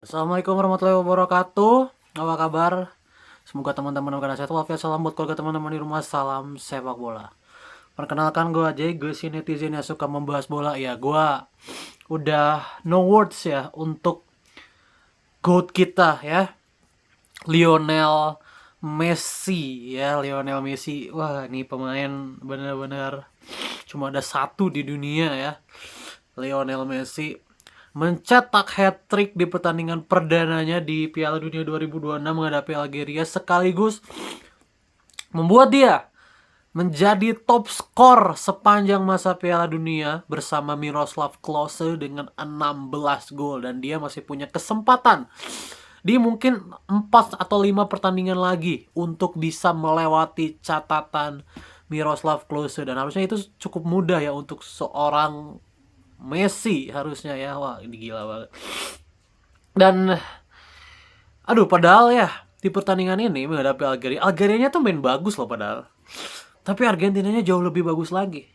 Assalamualaikum warahmatullahi wabarakatuh. Apa kabar? Semoga teman-teman dalam sehat walafiat. Salam buat keluarga teman-teman di rumah. Salam sepak bola. Perkenalkan gue aja, gue si netizen yang suka membahas bola. Ya, gue udah no words ya untuk GOAT kita ya, Lionel Messi ya, Lionel Messi. Wah, ini pemain benar-benar cuma ada satu di dunia ya, Lionel Messi mencetak hat-trick di pertandingan perdananya di Piala Dunia 2026 menghadapi Algeria, sekaligus membuat dia menjadi top skor sepanjang masa Piala Dunia bersama Miroslav Klose dengan 16 gol, dan dia masih punya kesempatan di mungkin 4 atau 5 pertandingan lagi untuk bisa melewati catatan Miroslav Klose, dan harusnya itu cukup mudah ya untuk seorang Messi harusnya ya. Wah, ini gila banget. Dan aduh, padahal ya di pertandingan ini menghadapi Algeria, Algerianya tuh main bagus loh padahal. Tapi Argentinanya jauh lebih bagus lagi.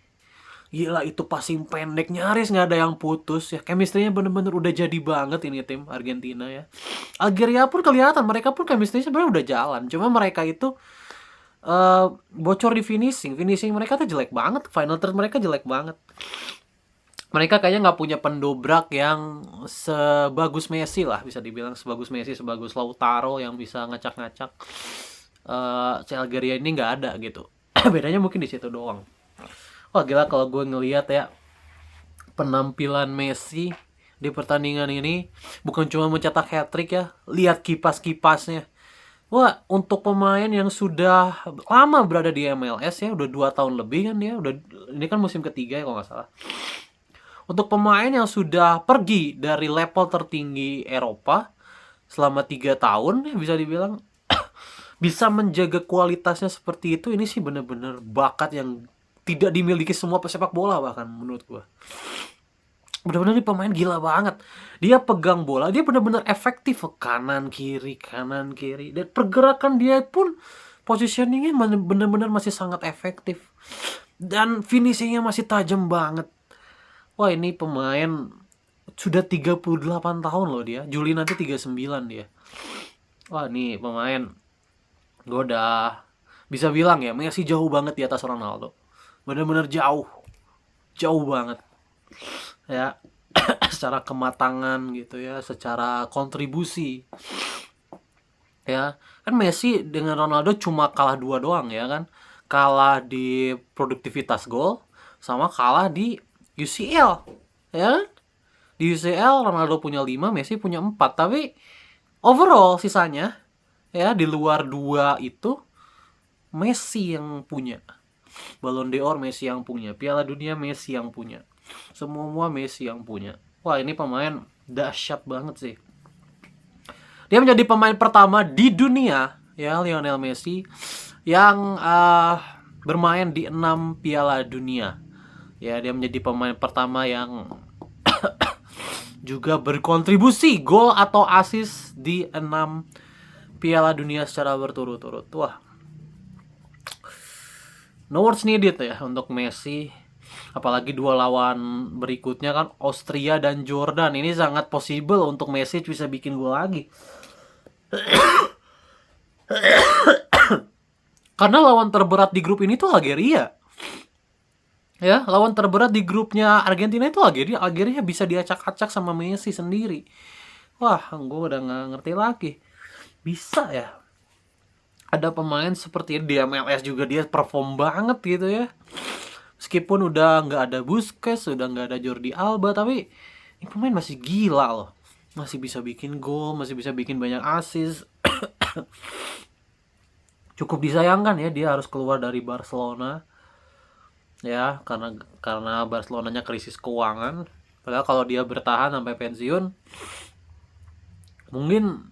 Gila, itu passing pendek nyaris nggak ada yang putus ya. Chemistry-nya bener-bener udah jadi banget ini tim Argentina ya. Algeria pun kelihatan, mereka pun chemistry-nya sebenarnya udah jalan. Cuma mereka itu bocor di finishing. Finishing mereka tuh jelek banget. Final third mereka jelek banget. Mereka kayaknya nggak punya pendobrak yang sebagus Messi lah, bisa dibilang sebagus Messi, sebagus Lautaro yang bisa ngacak-ngacak. Algeria ini nggak ada gitu. Bedanya mungkin di situ doang. Wah, gila kalau gue ngelihat ya penampilan Messi di pertandingan ini, bukan cuma mencetak hat-trick ya, lihat kipas-kipasnya. Wah, untuk pemain yang sudah lama berada di MLS ya, udah 2 tahun lebih kan dia, udah ini kan musim ketiga ya kalau nggak salah. Untuk pemain yang sudah pergi dari level tertinggi Eropa selama 3 tahun ya, bisa dibilang bisa menjaga kualitasnya seperti itu, ini sih bener-bener bakat yang tidak dimiliki semua pesepak bola bahkan menurut gua. Bener-bener nih pemain gila banget. Dia pegang bola, dia bener-bener efektif kanan kiri dan pergerakan dia pun positioningnya bener-bener masih sangat efektif dan finishingnya masih tajam banget. Wah, ini pemain sudah 38 tahun loh dia. Juli nanti 39 dia. Wah, ini pemain gue udah bisa bilang ya, Messi jauh banget di atas Ronaldo. Bener-bener jauh. Jauh banget. Ya, secara kematangan gitu ya, secara kontribusi. Ya, kan Messi dengan Ronaldo cuma kalah 2 doang ya kan. Kalah di produktivitas gol sama kalah di UCL. Ya kan? Di UCL Ronaldo punya 5, Messi punya 4. Tapi overall sisanya ya di luar 2 itu Messi yang punya. Ballon d'Or Messi yang punya, Piala Dunia Messi yang punya. Semua Messi yang punya. Wah, ini pemain dahsyat banget sih. Dia menjadi pemain pertama di dunia ya, Lionel Messi, yang bermain di 6 Piala Dunia. Ya, dia menjadi pemain pertama yang juga berkontribusi gol atau assist di 6 Piala Dunia secara berturut-turut. Wah, no words needed ya untuk Messi. Apalagi 2 lawan berikutnya kan Austria dan Jordan. Ini sangat possible untuk Messi bisa bikin gol lagi. Karena lawan terberat di grup ini tuh Algeria. Ya, lawan terberat di grupnya Argentina itu Algeria. Algeria bisa diacak-acak sama Messi sendiri. Wah, gue udah gak ngerti lagi. Bisa ya ada pemain seperti di MLS juga dia perform banget gitu ya. Meskipun udah nggak ada Busquets, udah nggak ada Jordi Alba, tapi ini pemain masih gila loh. Masih bisa bikin gol, masih bisa bikin banyak assist. Cukup disayangkan ya dia harus keluar dari Barcelona. Ya, karena Barcelonanya krisis keuangan. Padahal kalau dia bertahan sampai pensiun, mungkin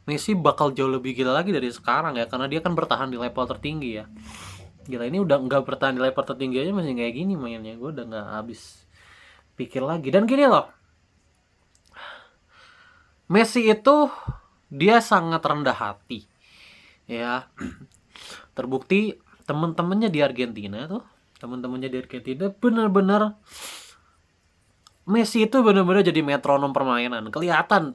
Messi bakal jauh lebih gila lagi dari sekarang ya, karena dia kan bertahan di level tertinggi ya. Gila, ini udah nggak bertahan di level tertinggi aja masih kayak gini mainnya. Gue udah nggak habis pikir lagi. Dan gini loh, Messi itu dia sangat rendah hati ya. Terbukti teman-temannya di Argentina benar-benar Messi itu benar-benar jadi metronom permainan. Kelihatan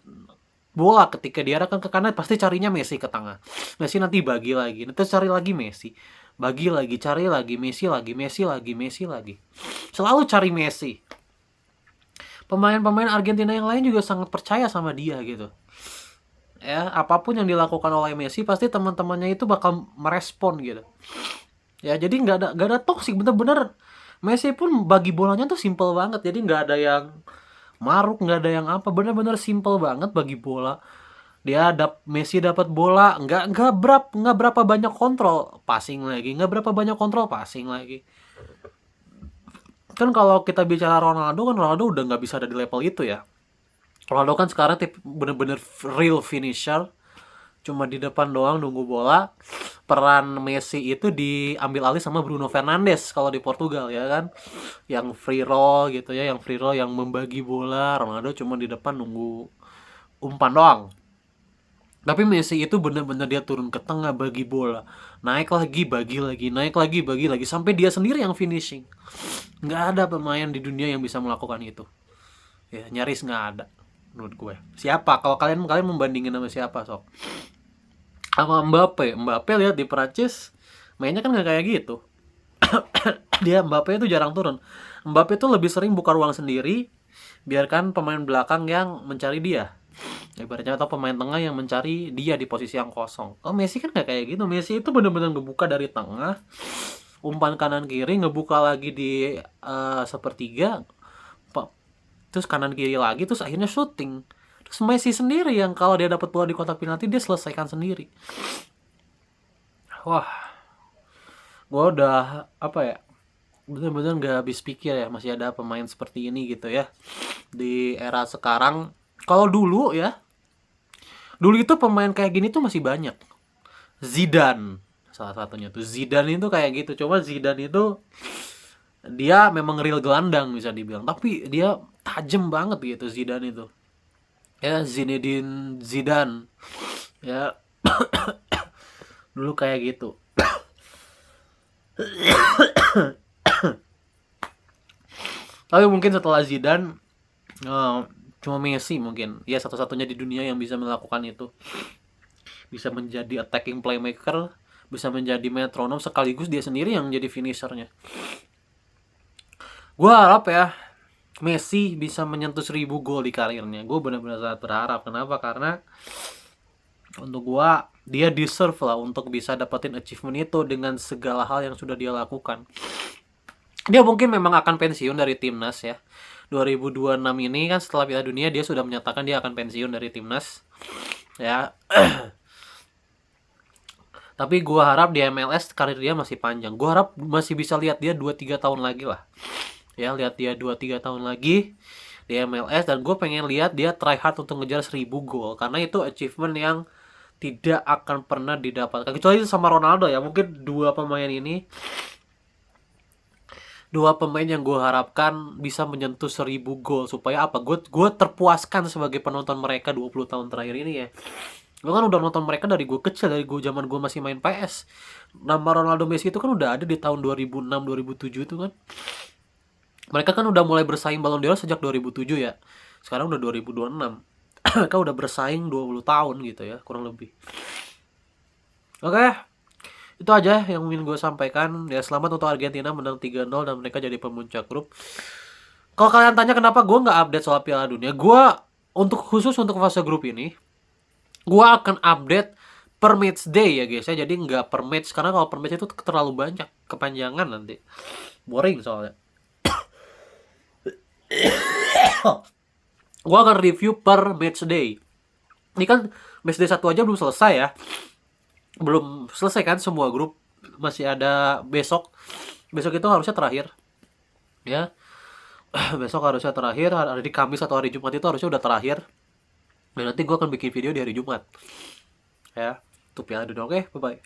bola ketika diarahkan ke kanan pasti carinya Messi ke tengah. Messi nanti bagi lagi, nanti cari lagi Messi. Bagi lagi, cari lagi Messi lagi, Messi lagi, Messi lagi. Selalu cari Messi. Pemain-pemain Argentina yang lain juga sangat percaya sama dia gitu. Ya, apapun yang dilakukan oleh Messi pasti teman-temannya itu bakal merespon gitu. Ya, jadi nggak ada toksik, bener-bener Messi pun bagi bolanya tuh simple banget. Jadi nggak ada yang maruk, nggak ada yang apa, bener-bener simple banget bagi bola. Messi dapat bola, nggak berapa banyak kontrol passing lagi, nggak berapa banyak kontrol passing lagi. Kan kalau kita bicara Ronaldo udah nggak bisa ada di level itu ya. Ronaldo kan sekarang bener-bener real finisher, cuma di depan doang nunggu bola. Peran Messi itu diambil alih sama Bruno Fernandes kalau di Portugal ya kan, yang free roll gitu ya, yang free roll, yang membagi bola. Ronaldo cuma di depan nunggu umpan doang. Tapi Messi itu bener-bener dia turun ke tengah bagi bola, naik lagi bagi lagi, naik lagi bagi lagi, sampai dia sendiri yang finishing. Nggak ada pemain di dunia yang bisa melakukan itu. Ya nyaris nggak ada menurut gue. Siapa? Kalau kalian membandingin sama siapa sok? Sama Mbappe lihat di Prancis mainnya kan nggak kayak gitu. Dia Mbappe itu jarang turun. Mbappe itu lebih sering buka ruang sendiri, biarkan pemain belakang yang mencari dia. Ibaratnya atau pemain tengah yang mencari dia di posisi yang kosong. Oh Messi kan nggak kayak gitu. Messi itu benar-benar ngebuka dari tengah, umpan kanan kiri, ngebuka lagi di sepertiga, terus kanan kiri lagi, terus akhirnya shooting. Terus Messi sendiri yang kalau dia dapat bola di kotak penalti dia selesaikan sendiri. Wah, gue udah apa ya, bener-bener nggak habis pikir ya masih ada pemain seperti ini gitu ya di era sekarang. Kalau dulu itu pemain kayak gini tuh masih banyak. Zidane salah satunya tuh. Zidane itu kayak gitu. Coba Zidane itu dia memang real gelandang bisa dibilang, tapi dia tajam banget gitu Zidane itu. Ya Zinedine Zidane ya dulu kayak gitu. Tapi mungkin setelah Zidane cuma Messi mungkin ya satu-satunya di dunia yang bisa melakukan itu, bisa menjadi attacking playmaker, bisa menjadi metronom sekaligus dia sendiri yang jadi finishernya. Gue harap ya Messi bisa menyentuh 1000 gol di karirnya. Gue benar-benar sangat berharap. Kenapa? Karena untuk gue dia deserve lah untuk bisa dapetin achievement itu dengan segala hal yang sudah dia lakukan. Dia mungkin memang akan pensiun dari timnas ya. 2026 ini kan setelah Piala Dunia dia sudah menyatakan dia akan pensiun dari timnas ya. Tapi gue harap di MLS karir dia masih panjang. Gue harap masih bisa lihat dia 2-3 tahun lagi lah. Ya, lihat dia 2-3 tahun lagi di MLS, dan gue pengen lihat dia try hard untuk ngejar 1000 gol karena itu achievement yang tidak akan pernah didapatkan kecuali sama Ronaldo ya. Mungkin dua pemain yang gue harapkan bisa menyentuh 1000 gol supaya apa? Gue terpuaskan sebagai penonton mereka 20 tahun terakhir ini ya. Gue kan udah nonton mereka dari gue kecil, dari gue zaman gue masih main PS. Nama Ronaldo Messi itu kan udah ada di tahun 2006 2007 itu kan. Mereka kan udah mulai bersaing Ballon d'Or sejak 2007 ya. Sekarang udah 2026. Mereka udah bersaing 20 tahun gitu ya, kurang lebih. Oke, itu aja yang ingin gue sampaikan. Ya, selamat untuk Argentina menang 3-0 dan mereka jadi pemuncak grup. Kalau kalian tanya kenapa gue nggak update soal Piala Dunia, gue khusus untuk fase grup ini, gue akan update per match day ya guys ya. Jadi nggak per match, karena kalau per match itu terlalu banyak, kepanjangan nanti. Boring soalnya. Gue akan review per match day. Ini kan match day 1 aja belum selesai ya. Belum selesai kan semua grup. Masih ada besok. Besok itu harusnya terakhir. Ya. Besok harusnya terakhir. Hari Kamis atau hari Jumat itu harusnya udah terakhir. Dan nanti gue akan bikin video di hari Jumat. Ya. Untuk Piala Dunia. Oke, bye-bye.